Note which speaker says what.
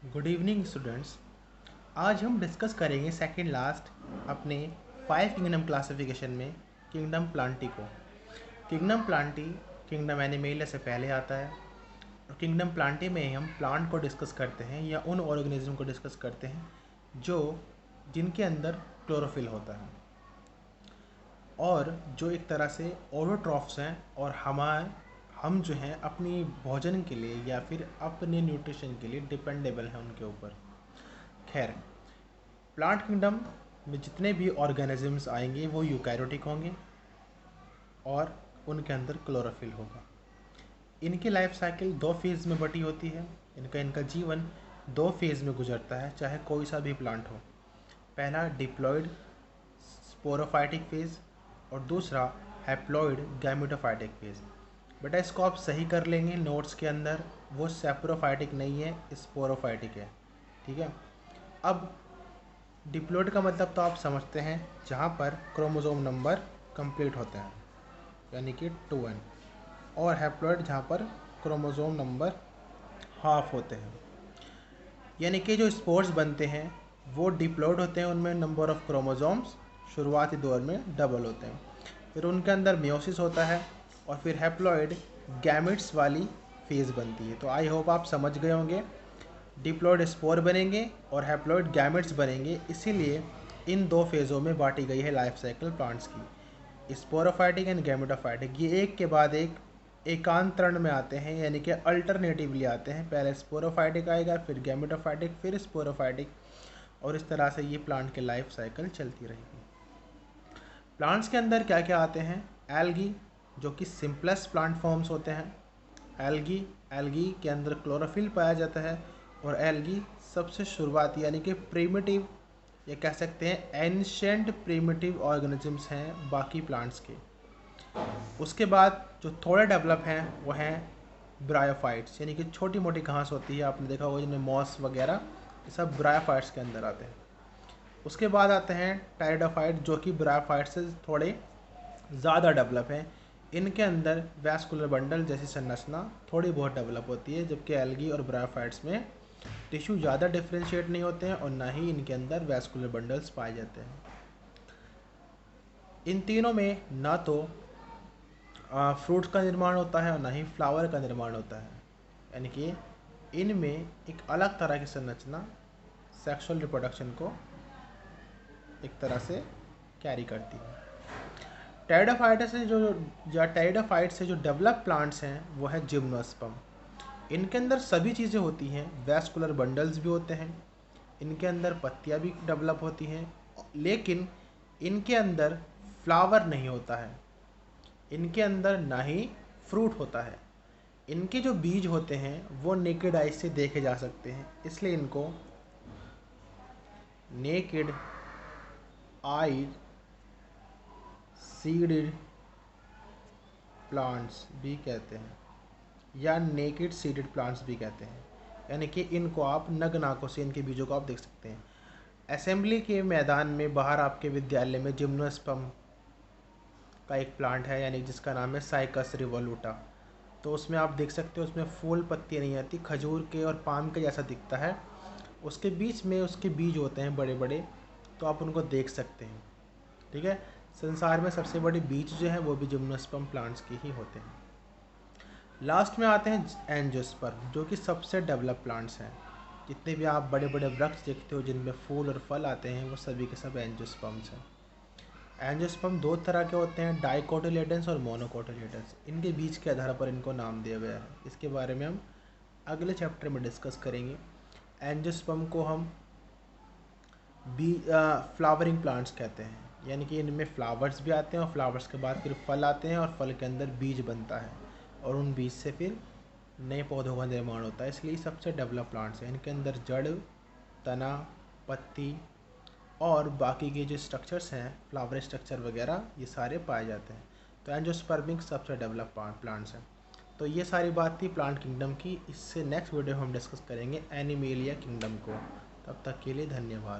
Speaker 1: Good evening students. आज हम discuss करेंगे सेकंड लास्ट अपने 5 किंगडम क्लासिफिकेशन में किंगडम प्लांटी को। किंगडम प्लांटी किंगडम एनिमेलिया से पहले आता है और किंगडम प्लांटी में हम प्लांट को डिस्कस करते हैं या उन ऑर्गेनिज्म को डिस्कस करते हैं जिनके अंदर क्लोरोफिल होता है और जो एक तरह से ऑटोट्रॉफ्स हैं और हम जो हैं अपनी भोजन के लिए या फिर अपने न्यूट्रिशन के लिए डिपेंडेबल हैं उनके ऊपर। खैर, प्लांट किंगडम में जितने भी ऑर्गेनिजम्स आएंगे वो यूकैरियोटिक होंगे और उनके अंदर क्लोरोफिल होगा। इनकी लाइफ साइकिल 2 फेज़ में बटी होती है। इनका जीवन 2 फेज़ में गुजरता है, चाहे कोई सा भी प्लांट हो। पहला डिप्लॉयड स्पोरोफाइटिक फेज़ और दूसरा हैप्लॉयड गैमेटोफाइटिक फेज़। बेटा इसको आप सही कर लेंगे नोट्स के अंदर, वो सेप्रोफाइटिक नहीं है, स्पोरोफाइटिक है। ठीक है। अब डिप्लॉयड का मतलब तो आप समझते हैं, जहाँ पर क्रोमोसोम नंबर कंप्लीट होते हैं यानी कि 2n, और हैप्लॉयड जहाँ पर क्रोमोसोम नंबर हाफ होते हैं। यानी कि जो स्पोर्स बनते हैं वो डिप्लॉयड होते हैं, उनमें नंबर ऑफ क्रोमोसोम्स शुरुआती दौर में डबल होते हैं। फिर उनके अंदर मियोसिस होता है और फिर हैप्लॉयड गैमेट्स वाली फेज़ बनती है। तो आई होप आप समझ गए होंगे, डिप्लॉयड स्पोर बनेंगे और हैप्लॉयड गैमेट्स बनेंगे, इसीलिए इन 2 फेज़ों में बांटी गई है लाइफ साइकिल प्लांट्स की, स्पोरोफाइटिक एंड गैमेटोफाइटिक। ये एक के बाद एक एकांतरण में आते हैं, यानी कि अल्टरनेटिवली आते हैं। पहले स्पोरोफाइटिक आएगा, फिर गैमेटोफाइटिक, फिर स्पोरोफाइटिक, और इस तरह से ये प्लांट की लाइफ साइकिल चलती रहेगी। प्लांट्स के अंदर क्या क्या आते हैं? एल्गी, जो कि सिंपलेस्ट प्लांट फॉर्म्स होते हैं। एल्गी के अंदर क्लोरोफिल पाया जाता है और एल्गी सबसे शुरुआती यानी कि प्रीमिटिव, ये कह सकते हैं एंशिएंट प्रीमिटिव ऑर्गेनिजम्स हैं बाकी प्लांट्स के। उसके बाद जो थोड़े डेवलप हैं वो हैं ब्रायोफाइट्स, यानी कि छोटी मोटी घास होती है, आपने देखा होगा जिनमें मॉस वगैरह, ये सब ब्रायोफाइट्स के अंदर आते हैं। उसके बाद आते हैं टाइडोफाइट, जो कि ब्रायोफाइट से थोड़े ज़्यादा डेवलप हैं। इनके अंदर वैस्कुलर बंडल जैसी संरचना थोड़ी बहुत डेवलप होती है, जबकि एल्गी और ब्रायोफाइट्स में टिश्यू ज़्यादा डिफ्रेंशिएट नहीं होते हैं और ना ही इनके अंदर वैस्कुलर बंडल्स पाए जाते हैं। इन तीनों में ना तो फ्रूट्स का निर्माण होता है और ना ही फ्लावर का निर्माण होता है, यानी कि इनमें एक अलग तरह की संरचना सेक्सुअल रिप्रोडक्शन को एक तरह से कैरी करती है। टाइडोफाइट से जो डेवलप प्लांट्स हैं वो है जिम्नोस्पर्म। इनके अंदर सभी चीज़ें होती हैं, वैस्कुलर बंडल्स भी होते हैं, इनके अंदर पत्तियां भी डेवलप होती हैं, लेकिन इनके अंदर फ्लावर नहीं होता है, इनके अंदर ना ही फ्रूट होता है। इनके जो बीज होते हैं वो नेकेड आई से देखे जा सकते हैं, इसलिए इनको नेकेड आई सीडेड प्लांट्स भी कहते हैं या नेकेड सीडेड प्लांट्स भी कहते हैं, यानी कि इनको आप नग्न आंखों से इनके बीजों को आप देख सकते हैं। असेंबली के मैदान में बाहर आपके विद्यालय में जिम्नोस्पर्म का एक प्लांट है, यानी जिसका नाम है साइकस रिवोल्यूटा। तो उसमें आप देख सकते हो, उसमें फूल पत्तियाँ नहीं आती, खजूर के और पाम के जैसा दिखता है, उसके बीच में उसके बीज होते हैं बड़े बड़े, तो आप उनको देख सकते हैं। ठीक है। संसार में सबसे बड़े बीज जो हैं वो भी जिम्नोस्पर्म प्लांट्स के ही होते हैं। लास्ट में आते हैं एंजियोस्पर्म, जो कि सबसे डेवलप प्लांट्स हैं। जितने भी आप बड़े बड़े वृक्ष देखते हो जिनमें फूल और फल आते हैं, वो सभी के सब एंजियोस्पर्म्स हैं। एंजियोस्पर्म 2 तरह के होते हैं, डाइकोटिलेडन्स और मोनोकोटिलेडन्स। इनके बीज के आधार पर इनको नाम दिया गया है। इसके बारे में हम अगले चैप्टर में डिस्कस करेंगे। एंजियोस्पर्म को हम फ्लावरिंग प्लांट्स कहते हैं, यानी कि इनमें फ्लावर्स भी आते हैं और फ्लावर्स के बाद फिर फल आते हैं और फल के अंदर बीज बनता है और उन बीज से फिर नए पौधों का निर्माण होता है, इसलिए सबसे डेवलप प्लांट्स हैं। इनके अंदर जड़, तना, पत्ती और बाकी के जो स्ट्रक्चर्स हैं, फ्लावर स्ट्रक्चर वगैरह, ये सारे पाए जाते हैं। तो एंजियोस्पर्मिक सबसे डेवलप प्लांट्स हैं। तो ये सारी बात थी प्लांट किंगडम की। इससे नेक्स्ट वीडियो में हम डिस्कस करेंगे एनिमेलिया किंगडम को। तब तक के लिए धन्यवाद।